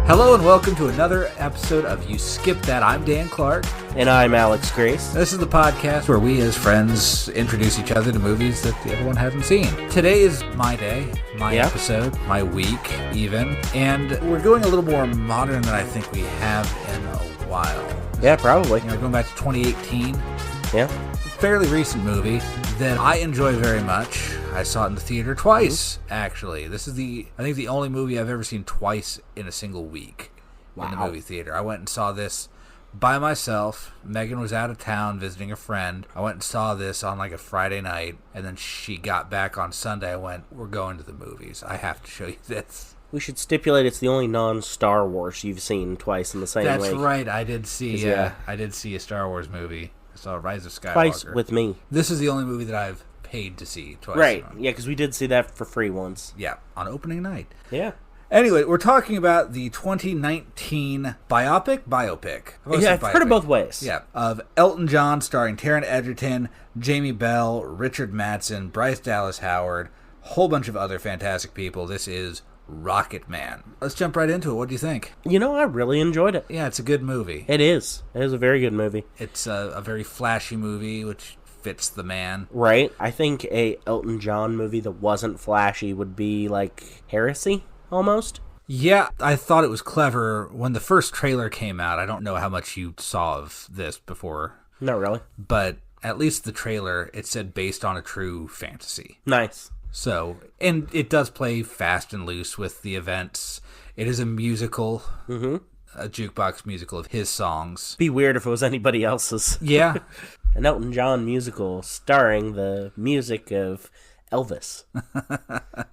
Hello and welcome to another episode of You Skip That. I'm Dan Clark. And I'm Alex Grace. This is the podcast where we as friends introduce each other to movies that everyone hasn't seen. Today is my day, my episode, my week even, and we're going a little more modern than I think we have in a while. Yeah, probably. We're going back to 2018. Yeah. Fairly recent movie that I enjoy very much. I saw it in the theater twice, actually. This is I think the only movie I've ever seen twice in a single week in the movie theater. I went and saw this by myself. Megan was out of town visiting a friend. I went and saw this on like a Friday night, and then she got back on Sunday. I went, we're going to the movies. I have to show you this. We should stipulate it's the only non-Star Wars you've seen twice in the same week. That's right. I did see a Star Wars movie. I saw Rise of Skywalker. Twice with me. This is the only movie that I've paid to see twice. Right. Yeah, because we did see that for free once. Yeah, on opening night. Yeah. Anyway, we're talking about the 2019 biopic. Yeah, I've heard it both ways. Yeah, of Elton John, starring Taron Egerton, Jamie Bell, Richard Madsen, Bryce Dallas Howard, a whole bunch of other fantastic people. This is Rocketman. Let's jump right into it. What do you think? You know, I really enjoyed it. Yeah, it's a good movie. It is. It is a very good movie. It's a very flashy movie, which fits the man. Right. I think a Elton John movie that wasn't flashy would be like Heresy, almost. Yeah, I thought it was clever when the first trailer came out. I don't know how much you saw of this before. Not really. But at least the trailer, it said based on a true fantasy. Nice. So, and it does play fast and loose with the events. It is a musical, a jukebox musical of his songs. Be weird if it was anybody else's. Yeah. An Elton John musical starring the music of Elvis.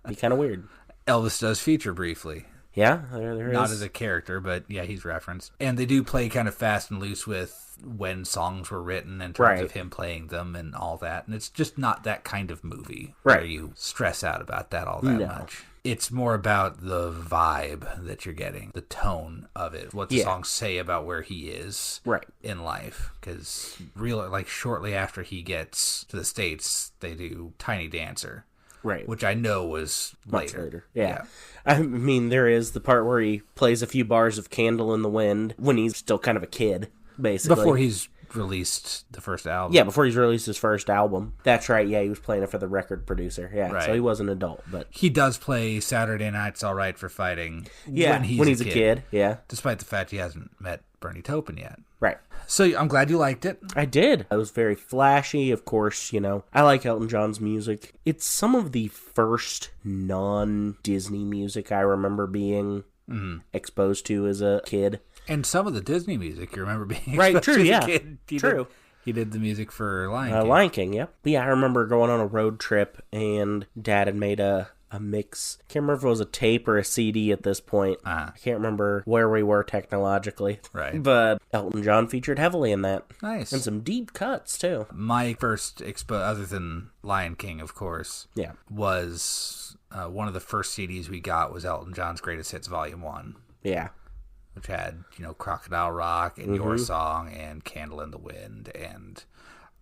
Be kind of weird. Elvis does feature briefly. Yeah, there is. Not as a character, but yeah, he's referenced. And they do play kind of fast and loose with when songs were written in terms of him playing them and all that. And it's just not that kind of movie where you stress out about that all that much. It's more about the vibe that you're getting, the tone of it, what the songs say about where he is in life. Because shortly after he gets to the States, they do Tiny Dancer. Right. Which I know was later. Yeah. I mean, there is the part where he plays a few bars of Candle in the Wind when he's still kind of a kid, basically. Before he's released the first album. Yeah, before he's released his first album. That's right, yeah, he was playing it for the record producer. Yeah, right. So he was an adult, but... He does play Saturday Night's All Right for Fighting when he's a kid. Yeah. Despite the fact he hasn't met Bernie Taupin yet. Right. So I'm glad you liked it. I did. It was very flashy, of course, you know. I like Elton John's music. It's some of the first non-Disney music I remember being exposed to as a kid. And some of the Disney music you remember being right, exposed true, to as yeah. a kid. He did the music for Lion King. Lion King, yep. But yeah, I remember going on a road trip and Dad had made a mix. Can't remember if it was a tape or a CD at this point. I can't remember where we were technologically. Right. But Elton John featured heavily in that. Nice. And some deep cuts, too. My first other than Lion King, of course, was one of the first CDs we got was Elton John's Greatest Hits Volume 1. Yeah. Which had, Crocodile Rock and Your Song and Candle in the Wind and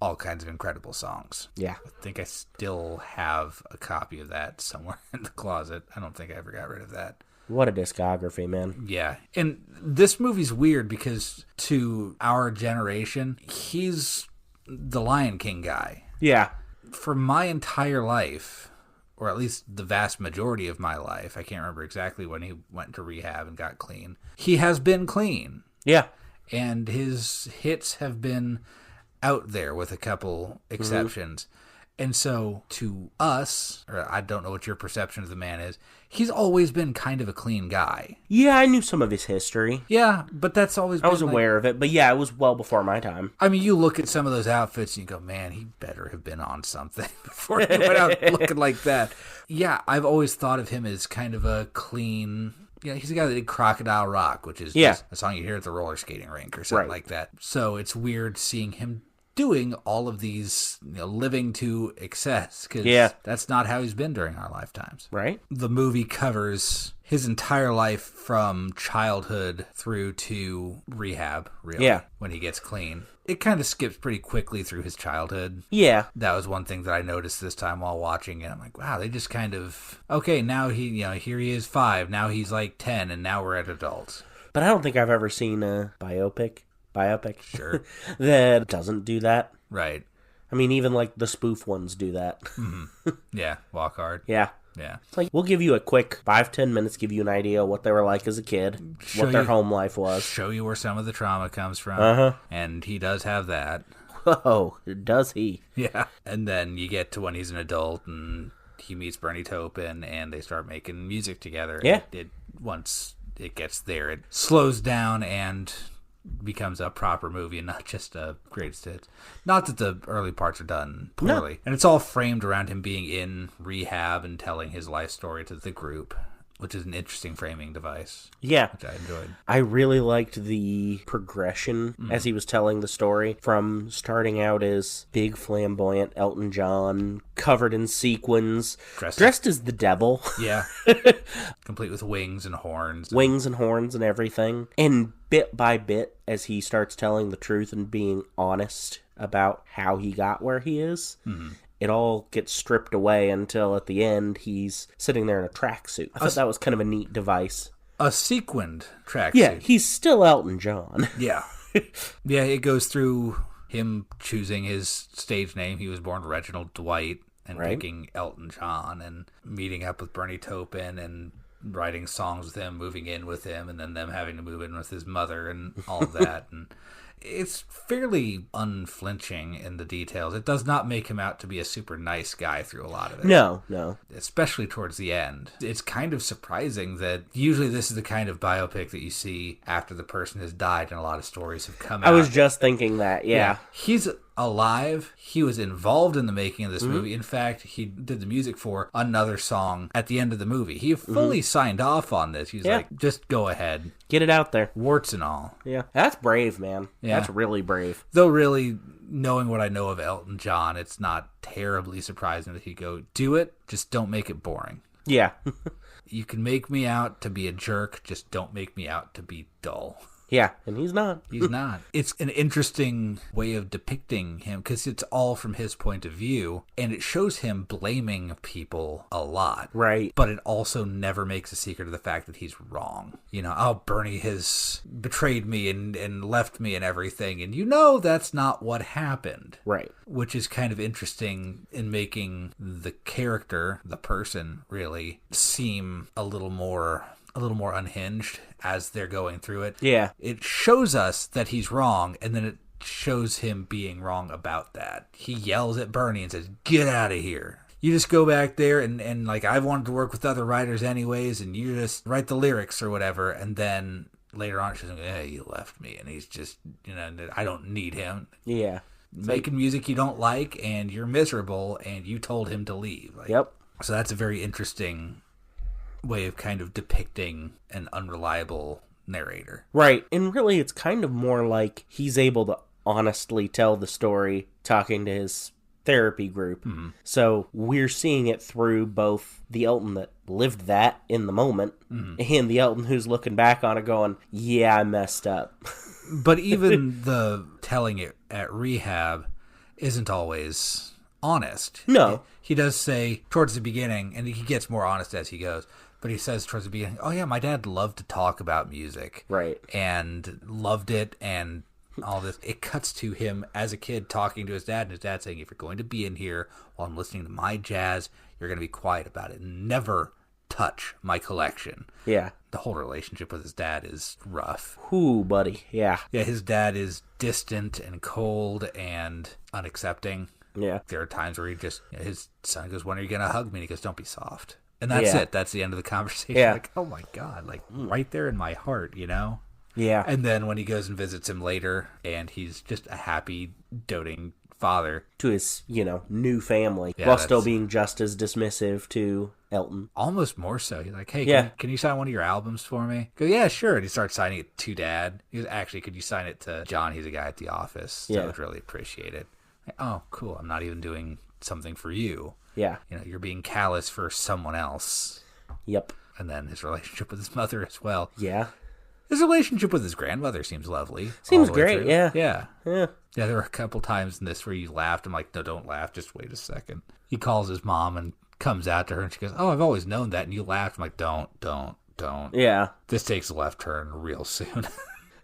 all kinds of incredible songs. Yeah. I think I still have a copy of that somewhere in the closet. I don't think I ever got rid of that. What a discography, man. Yeah. And this movie's weird because to our generation, he's the Lion King guy. Yeah. For my entire life, or at least the vast majority of my life, I can't remember exactly when he went to rehab and got clean, he has been clean. Yeah. And his hits have been out there with a couple exceptions. And so to us, or I don't know what your perception of the man is, he's always been kind of a clean guy. Yeah, I knew some of his history. Yeah, but that's always been I was aware of it, but yeah, it was well before my time. I mean, you look at some of those outfits and you go, man, he better have been on something before he went out looking like that. Yeah, I've always thought of him as kind of a clean... he's the guy that did Crocodile Rock, which is just a song you hear at the roller skating rink or something like that. So it's weird seeing him doing all of these, living to excess, because that's not how he's been during our lifetimes. Right. The movie covers his entire life from childhood through to rehab, really, when he gets clean. It kind of skips pretty quickly through his childhood. Yeah. That was one thing that I noticed this time while watching it. I'm like, wow, they just kind of, okay, now here he is 5, now he's like 10, and now we're at adults. But I don't think I've ever seen a biopic, sure, that doesn't do that. Right. I mean, even like the spoof ones do that. Mm-hmm. Yeah, Walk Hard. Yeah. It's like, we'll give you a quick 5-10 minutes, give you an idea of what they were like as a kid, what their home life was. Show you where some of the trauma comes from. And he does have that. Whoa, does he? Yeah. And then you get to when he's an adult and he meets Bernie Taupin and they start making music together. Yeah. Once it gets there, it slows down and becomes a proper movie and not just a greatest hits. Not that the early parts are done poorly. No. And it's all framed around him being in rehab and telling his life story to the group, which is an interesting framing device. Yeah. Which I enjoyed. I really liked the progression as he was telling the story, from starting out as big flamboyant Elton John, covered in sequins, dressed as the devil. Yeah. Complete with wings and horns. Wings and horns and everything. And bit by bit, as he starts telling the truth and being honest about how he got where he is, it all gets stripped away until at the end he's sitting there in a tracksuit. I thought that was kind of a neat device. A sequined tracksuit. Yeah, he's still Elton John. Yeah. Yeah, it goes through him choosing his stage name. He was born Reginald Dwight, and picking Elton John, and meeting up with Bernie Taupin and writing songs with him, moving in with him, and then them having to move in with his mother and all of that. And it's fairly unflinching in the details. It does not make him out to be a super nice guy through a lot of it. No. Especially towards the end. It's kind of surprising that usually this is the kind of biopic that you see after the person has died, and a lot of stories have come out. I was just thinking that, yeah. He's alive. He was involved in the making of this movie. In fact, he did the music for another song at the end of the movie. He fully signed off on this. He's like, just go ahead. Get it out there. Warts and all. Yeah. That's brave, man. Yeah. That's really brave. Though really, knowing what I know of Elton John, it's not terribly surprising that he'd go, do it, just don't make it boring. Yeah. You can make me out to be a jerk, just don't make me out to be dull. Yeah, and he's not. He's not. It's an interesting way of depicting him because it's all from his point of view, and it shows him blaming people a lot. Right. But it also never makes a secret of the fact that he's wrong. Bernie has betrayed me and left me and everything, and that's not what happened. Right. Which is kind of interesting in making the character, the person, really, seem a little more unhinged as they're going through it. Yeah. It shows us that he's wrong, and then it shows him being wrong about that. He yells at Bernie and says, get out of here. You just go back there and like, I've wanted to work with other writers anyways, and you just write the lyrics or whatever. And then later on, she's like, hey, you left me. And he's just, I don't need him. Yeah. Making music you don't like, and you're miserable, and you told him to leave. Yep. So that's a very interesting way of kind of depicting an unreliable narrator. Right. And really, it's kind of more like he's able to honestly tell the story talking to his therapy group. Mm-hmm. So we're seeing it through both the Elton that lived that in the moment and the Elton who's looking back on it going, yeah, I messed up. But even the telling it at rehab isn't always honest. No. He does say towards the beginning, and he gets more honest as he goes, but he says towards the beginning, oh yeah, my dad loved to talk about music. Right. And loved it and all this. It cuts to him as a kid talking to his dad, and his dad saying, if you're going to be in here while I'm listening to my jazz, you're going to be quiet about it. Never touch my collection. Yeah. The whole relationship with his dad is rough. Ooh, buddy. Yeah. Yeah, his dad is distant and cold and unaccepting. Yeah. There are times where his son goes, when are you going to hug me? And he goes, don't be soft. And that's it. That's the end of the conversation. Yeah. Like, oh my God, like right there in my heart, Yeah. Yeah. And then when he goes and visits him later, and he's just a happy, doting father. To his, new family, while still being just as dismissive to Elton. Almost more so. He's like, hey, can you sign one of your albums for me? Go, yeah, sure. And he starts signing it to Dad. He goes, actually, could you sign it to John? He's a guy at the office. I would really appreciate it. Like, oh, cool. I'm not even doing something for you. Yeah. You're being callous for someone else. Yep. And then his relationship with his mother as well. Yeah. His relationship with his grandmother seems lovely. Seems great, yeah. Yeah. Yeah, there were a couple times in this where you laughed. I'm like, no, don't laugh. Just wait a second. He calls his mom and comes out to her, and she goes, oh, I've always known that. And you laughed. I'm like, don't. Yeah. This takes a left turn real soon.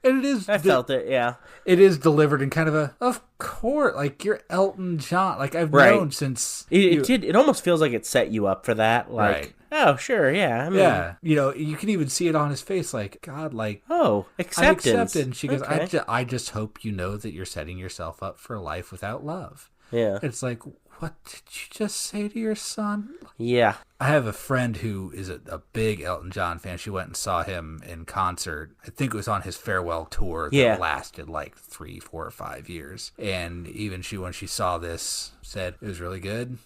And it is. I felt it, yeah. It is delivered in kind of course, like, you're Elton John. Like, I've known since. It almost feels like it set you up for that. Like, oh, sure, yeah. I mean, yeah. You can even see it on his face, like, God, like. Oh, acceptance. I'm accepted. And she goes, I just hope you know that you're setting yourself up for a life without love. Yeah. It's like, what did you just say to your son? Yeah. I have a friend who is a big Elton John fan. She went and saw him in concert. I think it was on his farewell tour that lasted like 3, 4, or 5 years. And even when she saw this, said it was really good.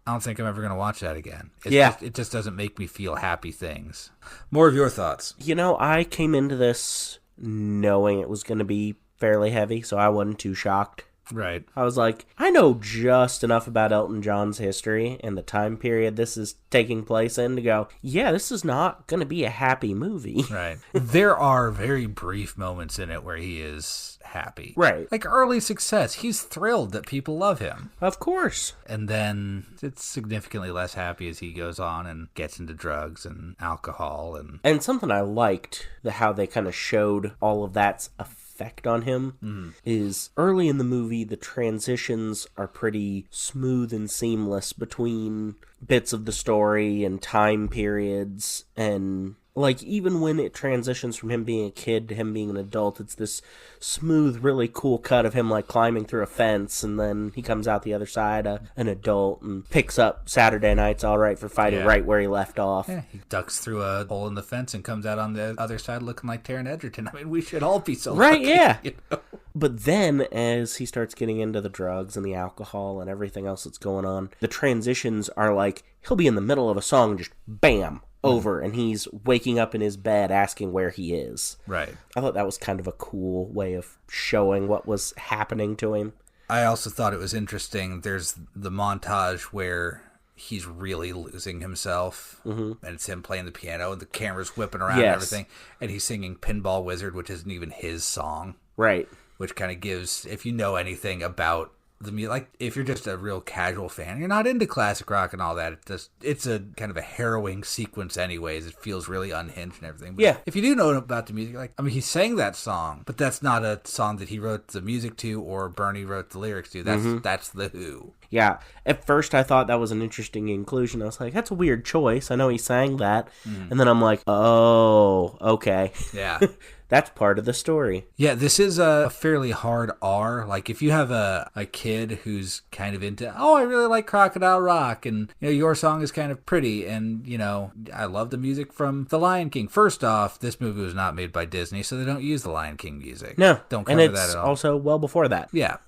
I don't think I'm ever going to watch that again. It just doesn't make me feel happy things. More of your thoughts. I came into this knowing it was going to be fairly heavy, so I wasn't too shocked. Right. I was like, I know just enough about Elton John's history and the time period this is taking place in to go, yeah, this is not going to be a happy movie. Right. There are very brief moments in it where he is happy. Right. Like early success. He's thrilled that people love him. Of course. And then it's significantly less happy as he goes on and gets into drugs and alcohol. And something I liked, how they kind of showed all of that's effect on him is early in the movie the transitions are pretty smooth and seamless between bits of the story and time periods, and like even when it transitions from him being a kid to him being an adult, it's this smooth, really cool cut of him like climbing through a fence, and then he comes out the other side an adult and picks up Saturday Night's All Right for Fighting right where he left off. Yeah, he ducks through a hole in the fence and comes out on the other side looking like Taron Egerton. I mean, we should all be so lucky, yeah. But then as he starts getting into the drugs and the alcohol and everything else that's going on, the transitions are like he'll be in the middle of a song, just bam, over, and he's waking up in his bed asking where he is. Right. I thought that was kind of a cool way of showing what was happening to him. I also thought it was interesting. There's the montage where he's really losing himself, and it's him playing the piano, and the camera's whipping around and everything, and he's singing Pinball Wizard, which isn't even his song. Right. Which kind of gives, if you know anything about the music, like if you're just a real casual fan, you're not into classic rock and all that, it's a kind of a harrowing sequence anyways. It feels really unhinged and everything. But if you do know about the music, like, I mean, he sang that song, but that's not a song that he wrote the music to or Bernie wrote the lyrics to. That's The Who. Yeah. At first I thought that was an interesting inclusion. I was like, that's a weird choice. I know he sang that. And then I'm like, oh, okay. Yeah. That's part of the story. Yeah, this is a fairly hard R. Like, if you have a kid who's kind of into, I really like Crocodile Rock, and, your song is kind of pretty, and, I love the music from The Lion King. First off, this movie was not made by Disney, so they don't use The Lion King music. No. Don't cover that at all. And it's also well before that. Yeah.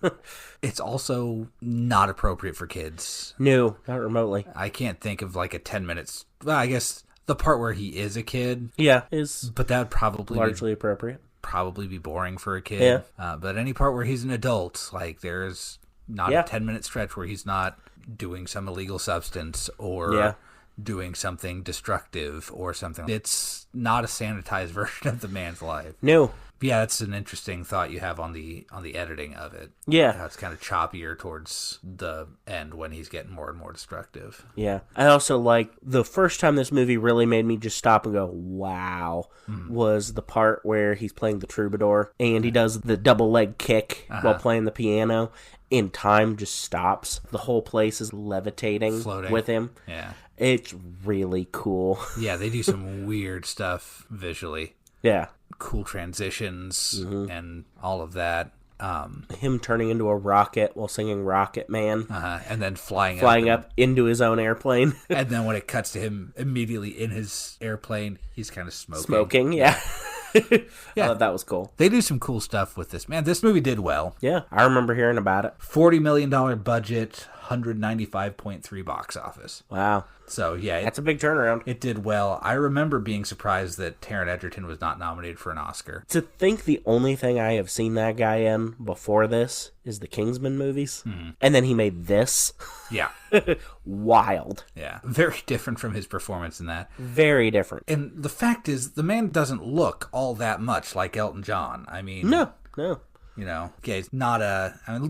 It's also not appropriate for kids. No, not remotely. I can't think of, like, a 10 minutes. Well, I guess the part where he is a kid. Yeah, is but that would probably largely appropriate. Probably be boring for a kid. Yeah. But any part where he's an adult, like there's not a 10-minute stretch where he's not doing some illegal substance or doing something destructive or something. It's not a sanitized version of the man's life. No. Yeah, that's an interesting thought you have on the editing of it. Yeah. It's kind of choppier towards the end when he's getting more and more destructive. Yeah. I also like the first time this movie really made me just stop and go, wow, was the part where he's playing the troubadour and he does the double leg kick while playing the piano. And time just stops. The whole place is levitating, floating with him. Yeah. It's really cool. Yeah, they do some weird stuff visually. Yeah. Cool transitions and all of that. Him turning into a rocket while singing Rocketman. And then flying up into his own airplane. And then when it cuts to him immediately in his airplane, he's kind of smoking. Yeah. I thought that was cool. They do some cool stuff with this. Man, this movie did well. Yeah, I remember hearing about it. $40 million budget, 195.3 box office. Wow. So, yeah. That's a big turnaround. It did well. I remember being surprised that Taron Egerton was not nominated for an Oscar. To think the only thing I have seen that guy in before this is the Kingsman movies. Mm-hmm. And then he made this. Yeah. Wild. Yeah. Very different from his performance in that. Very different. And the fact is, the man doesn't look all that much like Elton John. I mean... No. You know, okay, it's not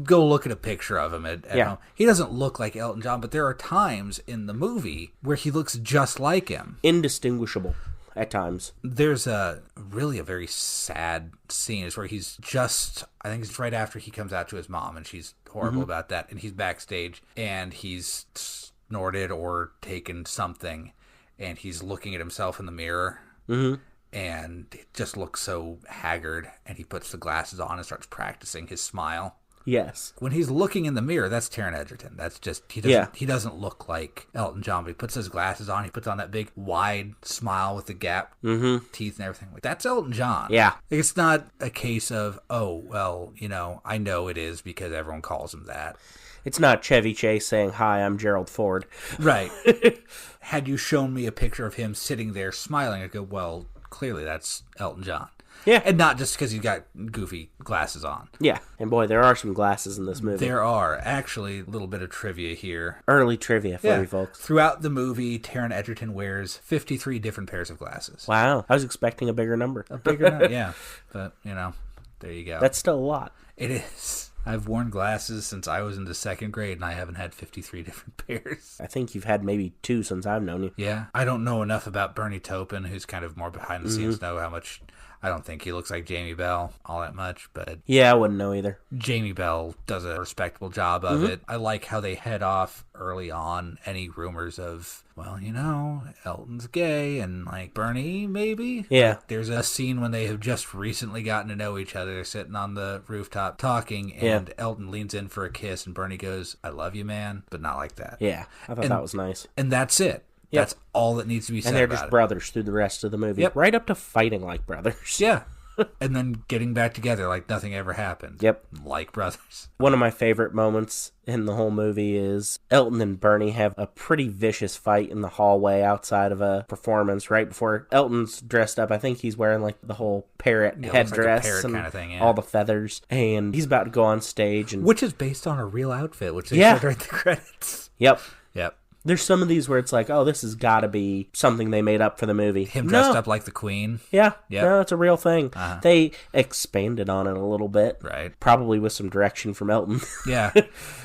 go look at a picture of him at home. He doesn't look like Elton John, but there are times in the movie where he looks just like him. Indistinguishable at times. There's a very sad scene. It's where he's just, I think it's right after he comes out to his mom, and she's horrible about that, and he's backstage, and he's snorted or taken something, and he's looking at himself in the mirror. Mm-hmm. And it just looks so haggard, and he puts the glasses on and starts practicing his smile. Yes. When he's looking in the mirror, that's Taron Egerton. That's just, he doesn't look like Elton John, but he puts his glasses on, he puts on that big, wide smile with the gap teeth and everything. Like, that's Elton John. Yeah. It's not a case of, oh, well, you know, I know it is because everyone calls him that. It's not Chevy Chase saying, "Hi, I'm Gerald Ford." Right. Had you shown me a picture of him sitting there smiling, I'd go, well, clearly that's Elton John. Yeah. And not just because he's got goofy glasses on. Yeah. And boy, there are some glasses in this movie. There are. Actually, a little bit of trivia here. Early trivia for you folks. Throughout the movie, Taron Egerton wears 53 different pairs of glasses. Wow. I was expecting a bigger number. A bigger number, yeah. But, you know, there you go. That's still a lot. It is. I've worn glasses since I was in the second grade, and I haven't had 53 different pairs. I think you've had maybe 2 since I've known you. Yeah. I don't know enough about Bernie Taupin, who's kind of more behind the scenes, know how much... I don't think he looks like Jamie Bell all that much, but... Yeah, I wouldn't know either. Jamie Bell does a respectable job of it. I like how they head off early on any rumors of, well, you know, Elton's gay and, like, Bernie, maybe? Yeah. Like, there's a scene when they have just recently gotten to know each other. They're sitting on the rooftop talking, and Elton leans in for a kiss, and Bernie goes, "I love you, man," but not like that. Yeah, I thought that was nice. And that's it. Yep. That's all that needs to be said about it. And they're just brothers through the rest of the movie. Yep. Right up to fighting like brothers. Yeah. And then getting back together like nothing ever happened. Yep. Like brothers. One of my favorite moments in the whole movie is Elton and Bernie have a pretty vicious fight in the hallway outside of a performance right before Elton's dressed up. I think he's wearing like the whole parrot headdress like and kind of thing, all the feathers. And he's about to go on stage. Which is based on a real outfit, which they said right in the credits. Yep. Yep. There's some of these where it's like, oh, this has got to be something they made up for the movie. Him dressed up like the Queen. Yeah. Yep. No, it's a real thing. They expanded on it a little bit. Right. Probably with some direction from Elton. Yeah.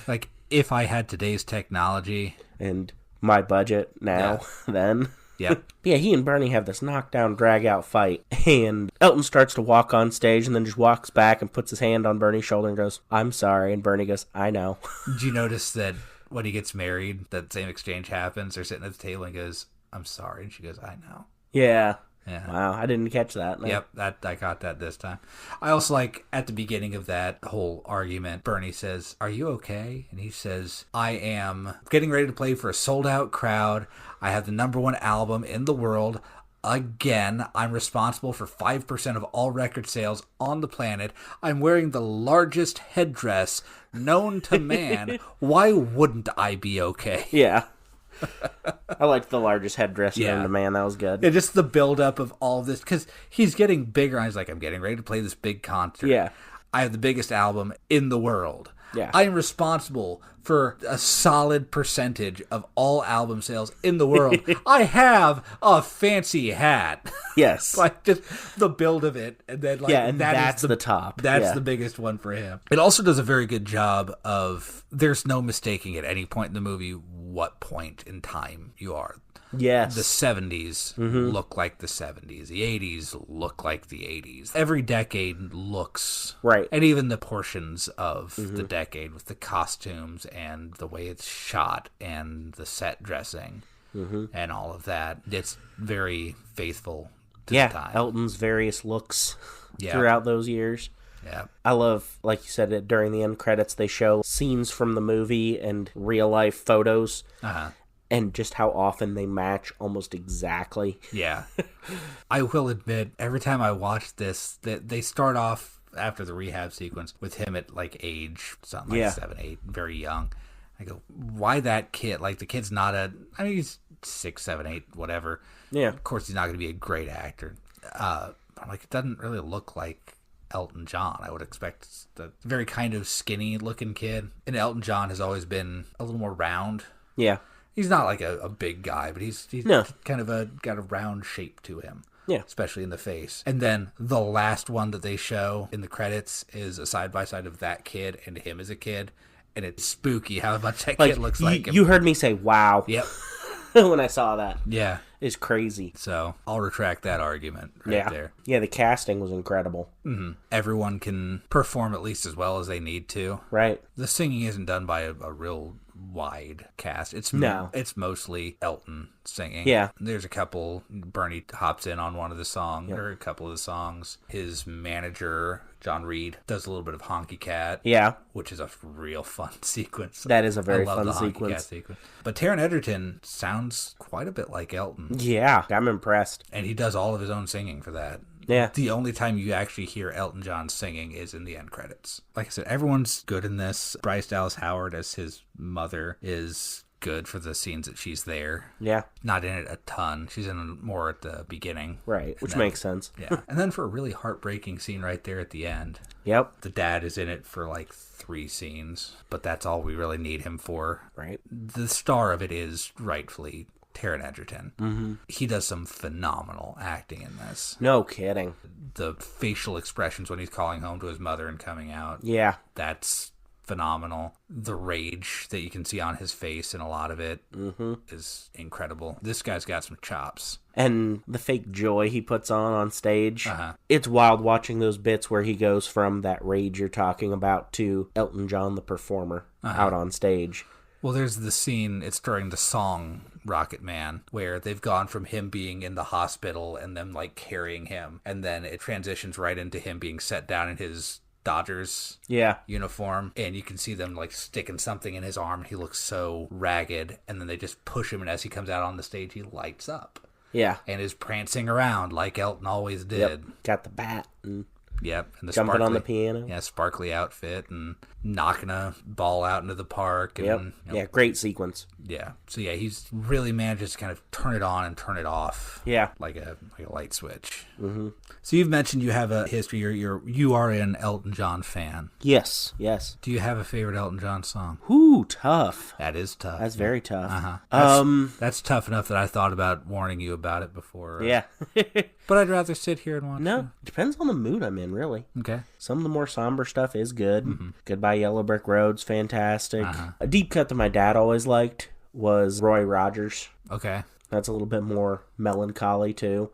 Like, if I had today's technology. And my budget now, then. Yep. Yeah, he and Bernie have this knockdown, drag-out fight. And Elton starts to walk on stage and then just walks back and puts his hand on Bernie's shoulder and goes, "I'm sorry." And Bernie goes, "I know." Did you notice that when he gets married, that same exchange happens? They're sitting at the table and he goes, "I'm sorry." And she goes, "I know." Yeah. Yeah. Wow, I didn't catch that. No. Yep, I caught that this time. I also like, at the beginning of that whole argument, Bernie says, "Are you okay?" And he says, "I am getting ready to play for a sold-out crowd. I have the #1 album in the world. Again, I'm responsible for 5% of all record sales on the planet. I'm wearing the largest headdress known to man. Why wouldn't I be okay?" Yeah. I liked the largest headdress known to man. That was good. Yeah, just the buildup of all of this, because he's getting bigger. And he's like, "I'm getting ready to play this big concert. Yeah. I have the biggest album in the world. Yeah. I am responsible for a solid percentage of all album sales in the world. I have a fancy hat." Yes. Like, just the build of it. And then, like, and that's the top. That's the biggest one for him. It also does a very good job of, there's no mistaking at any point in the movie what point in time you are. Yes. The 70s look like the 70s. The 80s look like the 80s. Every decade looks... Right. And even the portions of the decade with the costumes and the way it's shot and the set dressing and all of that. It's very faithful to the time. Elton's various looks throughout those years. Yeah. I love, like you said, during the end credits, they show scenes from the movie and real-life photos. and just how often they match almost exactly. Yeah. I will admit, every time I watch this, they start off after the rehab sequence with him at like age something like 7, 8, very young. I go, why that kid? Like, the kid's not he's 6, 7, 8, whatever. Yeah. Of course, he's not going to be a great actor. I'm like, it doesn't really look like Elton John. I would expect the very kind of skinny looking kid. And Elton John has always been a little more round. Yeah. He's not like a big guy, but he's kind of got a round shape to him. Yeah. Especially in the face. And then the last one that they show in the credits is a side-by-side of that kid and him as a kid. And it's spooky how much that kid looks like him. You heard me say, wow. Yep. When I saw that. Yeah. It's crazy. So I'll retract that argument there. Yeah, the casting was incredible. Mm-hmm. Everyone can perform at least as well as they need to. Right. The singing isn't done by a real wide cast. It's mostly Elton singing. Yeah. There's a couple. Bernie hops in on one of the songs, or a couple of the songs. His manager, John Reed, does a little bit of Honky Cat. Yeah. Which is a real fun sequence. That is a very I love fun the sequence. Honky Cat sequence. But Taron Egerton sounds quite a bit like Elton. Yeah, I'm impressed. And he does all of his own singing for that. Yeah. The only time you actually hear Elton John singing is in the end credits. Like I said, everyone's good in this. Bryce Dallas Howard as his mother is good for the scenes that she's there. Yeah. Not in it a ton. She's in more at the beginning. Right, which makes sense. Yeah. And then for a really heartbreaking scene right there at the end. Yep. The dad is in it for like 3 scenes, but that's all we really need him for. Right. The star of it is rightfully Taron Egerton. Mm-hmm. He does some phenomenal acting in this. No kidding. The facial expressions when he's calling home to his mother and coming out. Yeah. That's phenomenal. The rage that you can see on his face in a lot of it is incredible. This guy's got some chops. And the fake joy he puts on stage. It's wild watching those bits where he goes from that rage you're talking about to Elton John the performer out on stage. Well, there's the scene, it's during the song Rocketman, where they've gone from him being in the hospital and them like carrying him, and then it transitions right into him being set down in his Dodgers uniform, and you can see them like sticking something in his arm. He looks so ragged, and then they just push him, and as he comes out on the stage, he lights up. Yeah. And is prancing around like Elton always did. Yep. Got the bat and and the jumping on the piano. Yeah, sparkly outfit and knocking a ball out into the park. And, Yeah, great sequence. Yeah. So yeah, he's really manages to kind of turn it on and turn it off. Yeah. Like a light switch. Mm-hmm. So you've mentioned you have a history. You are an Elton John fan. Yes. Do you have a favorite Elton John song? Ooh, tough. That is tough. That's very tough. That's tough enough that I thought about warning you about it before. Yeah. But I'd rather sit here and watch. No, it depends on the mood I'm in, really. Okay. Some of the more somber stuff is good. Goodbye Yellow Brick Road's fantastic. A deep cut that my dad always liked was Roy Rogers. Okay. That's a little bit more melancholy, too.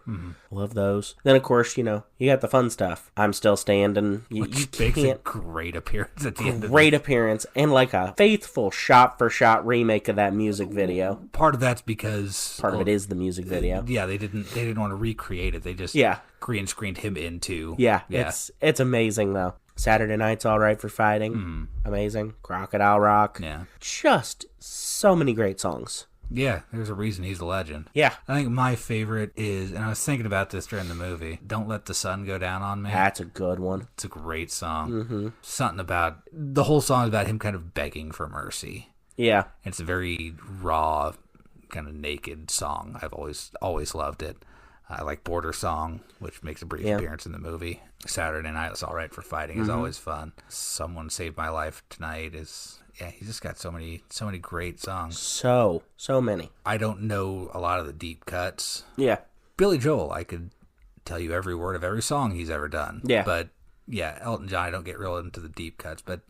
Love those. Then, of course, you got the fun stuff. I'm Still Standing. You makes a great appearance at the end of it. Great appearance, and like a faithful shot-for-shot remake of that music video. Part of that's because... Part of it is the music video. Yeah, they didn't want to recreate it. They just green screened him into... Yeah. It's amazing, though. Saturday Night's All Right for Fighting. Amazing. Crocodile Rock. Yeah. Just so many great songs. Yeah, there's a reason he's a legend. Yeah. I think my favorite is, and I was thinking about this during the movie, Don't Let the Sun Go Down on Me. That's a good one. It's a great song. Something about, the whole song is about him kind of begging for mercy. Yeah. It's a very raw, kind of naked song. I've always loved it. I like Border Song, which makes a brief appearance in the movie. Saturday Night's All Right for Fighting is always fun. Someone Saved My Life Tonight is... Yeah, he's just got so many great songs. So many. I don't know a lot of the deep cuts. Yeah. Billy Joel, I could tell you every word of every song he's ever done. Yeah. But, yeah, Elton John, I don't get real into the deep cuts. But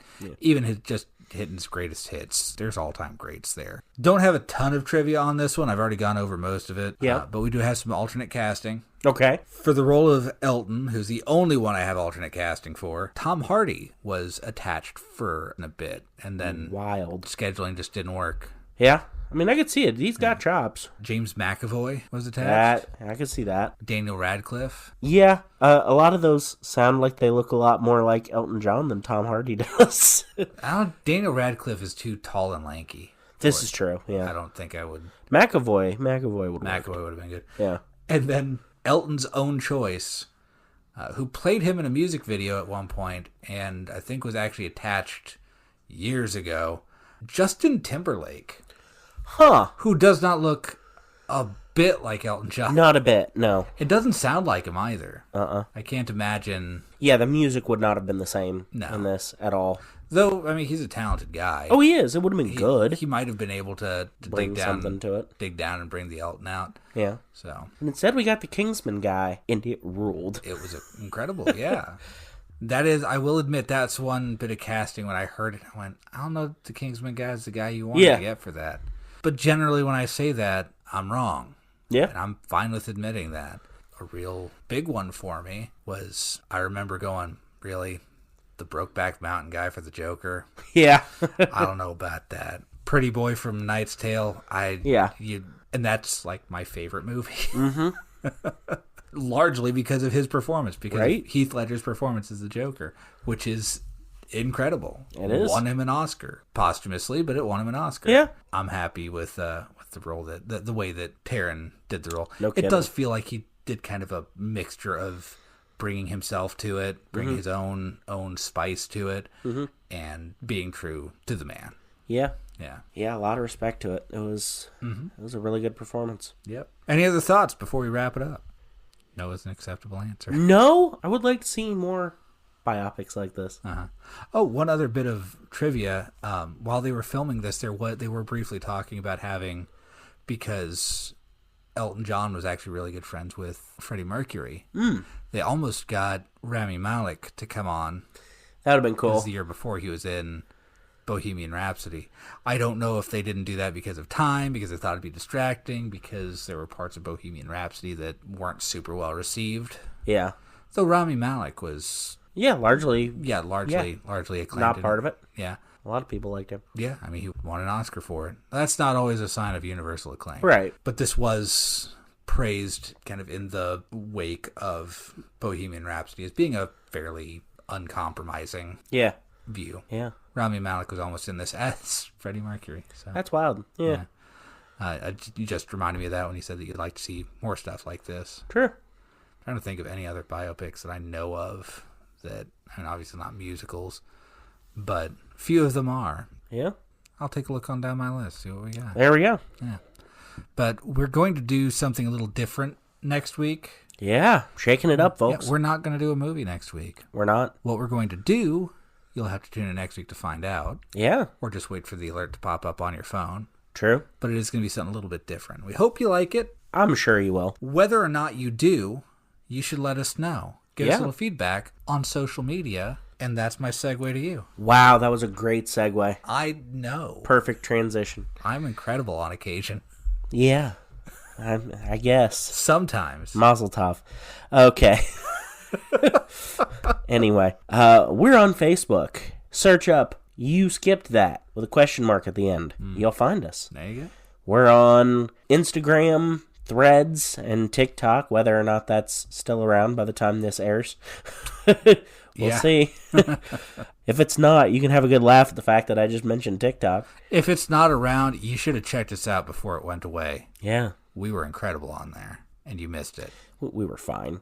even his just hitting his greatest hits, there's all-time greats there. Don't have a ton of trivia on this one. I've already gone over most of it. Yeah. But we do have some alternate casting. Okay. For the role of Elton, who's the only one I have alternate casting for, Tom Hardy was attached for a bit, and then scheduling just didn't work. Yeah. I mean, I could see it. He's got chops. James McAvoy was attached. I could see that. Daniel Radcliffe. Yeah. A lot of those sound like they look a lot more like Elton John than Tom Hardy does. Daniel Radcliffe is too tall and lanky. This is true, yeah. I don't think I would. McAvoy would have been good. Yeah. And then Elton's own choice, who played him in a music video at one point, and I think was actually attached years ago, Justin Timberlake. Huh. Who does not look a bit like Elton John. Not a bit, no. It doesn't sound like him either. I can't imagine. Yeah, the music would not have been the same in this at all. Though, I mean, he's a talented guy. Oh, he is. It would have been good. He might have been able to bring something to it. Dig down and bring the Elton out. Yeah. So. And instead we got the Kingsman guy, and it ruled. It was incredible, yeah. That is, I will admit, that's one bit of casting. When I heard it, I went, I don't know if the Kingsman guy is the guy you want to get for that. But generally, when I say that, I'm wrong. Yeah. And I'm fine with admitting that. A real big one for me was, I remember going, really? The Brokeback Mountain guy for the Joker? Yeah. I don't know about that. Pretty Boy from Knight's Tale? And that's like my favorite movie. Mm-hmm. Largely because of his performance. Because of Heath Ledger's performance as the Joker, which is incredible. It is. Won him an Oscar. Posthumously, but it won him an Oscar. Yeah. I'm happy with the role, the way that Taron did the role. No kidding. It does feel like he did kind of a mixture of bringing himself to it, bringing his own spice to it, and being true to the man. Yeah. Yeah. Yeah, a lot of respect to it. It was a really good performance. Yep. Any other thoughts before we wrap it up? No is an acceptable answer. No, I would like to see more biopics like this. Oh, one other bit of trivia. While they were filming this, they were briefly talking about having, because Elton John was actually really good friends with Freddie Mercury. They almost got Rami Malek to come on. That would have been cool. It was the year before he was in Bohemian Rhapsody. I don't know if they didn't do that because of time, because they thought it'd be distracting, because there were parts of Bohemian Rhapsody that weren't super well received. Yeah. So Rami Malek was... largely acclaimed. Not part of it. Yeah. A lot of people liked him. Yeah, I mean, he won an Oscar for it. That's not always a sign of universal acclaim. Right. But this was praised kind of in the wake of Bohemian Rhapsody as being a fairly uncompromising view. Yeah. Rami Malek was almost in this as Freddie Mercury. So. That's wild. Yeah. You just reminded me of that when you said that you'd like to see more stuff like this. Sure. I'm trying to think of any other biopics that I know of that, I mean, obviously not musicals, but few of them are. Yeah. I'll take a look on down my list, see what we got. There we go. Yeah. But we're going to do something a little different next week. Yeah. Shaking it up, folks. Yeah, we're not going to do a movie next week. We're not. What we're going to do, you'll have to tune in next week to find out. Yeah. Or just wait for the alert to pop up on your phone. True. But it is going to be something a little bit different. We hope you like it. I'm sure you will. Whether or not you do, you should let us know. Give us a little feedback on social media. And that's my segue to you. Wow, that was a great segue. I know. Perfect transition. I'm incredible on occasion. Yeah, I guess. Sometimes. Mazel tov. Okay. Anyway, we're on Facebook. Search up "You Skipped That" with a question mark at the end. You'll find us. There you go. We're on Instagram, Threads, and TikTok, whether or not that's still around by the time this airs. We'll see. If it's not, you can have a good laugh at the fact that I just mentioned TikTok. If it's not around, you should have checked us out before it went away. Yeah. We were incredible on there, and you missed it. We were fine.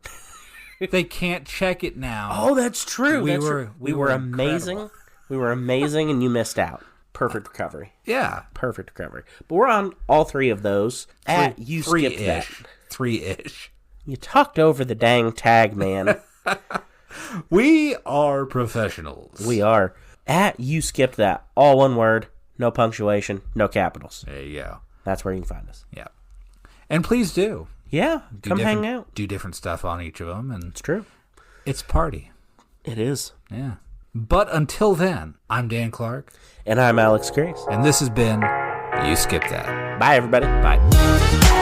They can't check it now. Oh, that's true. We were amazing. Incredible. We were amazing, and you missed out. Perfect recovery. Yeah. Perfect recovery. But we're on all three of those. You skipped that. Three-ish. You talked over the dang tag, man. We are professionals. We are. You skipped that. All one word. No punctuation. No capitals. There you go. That's where you can find us. Yeah. And please do. Yeah. Come hang out. Do different stuff on each of them. And it's true. It's party. It is. Yeah. But until then, I'm Dan Clark. And I'm Alex Grace. And this has been You Skipped That. Bye, everybody. Bye.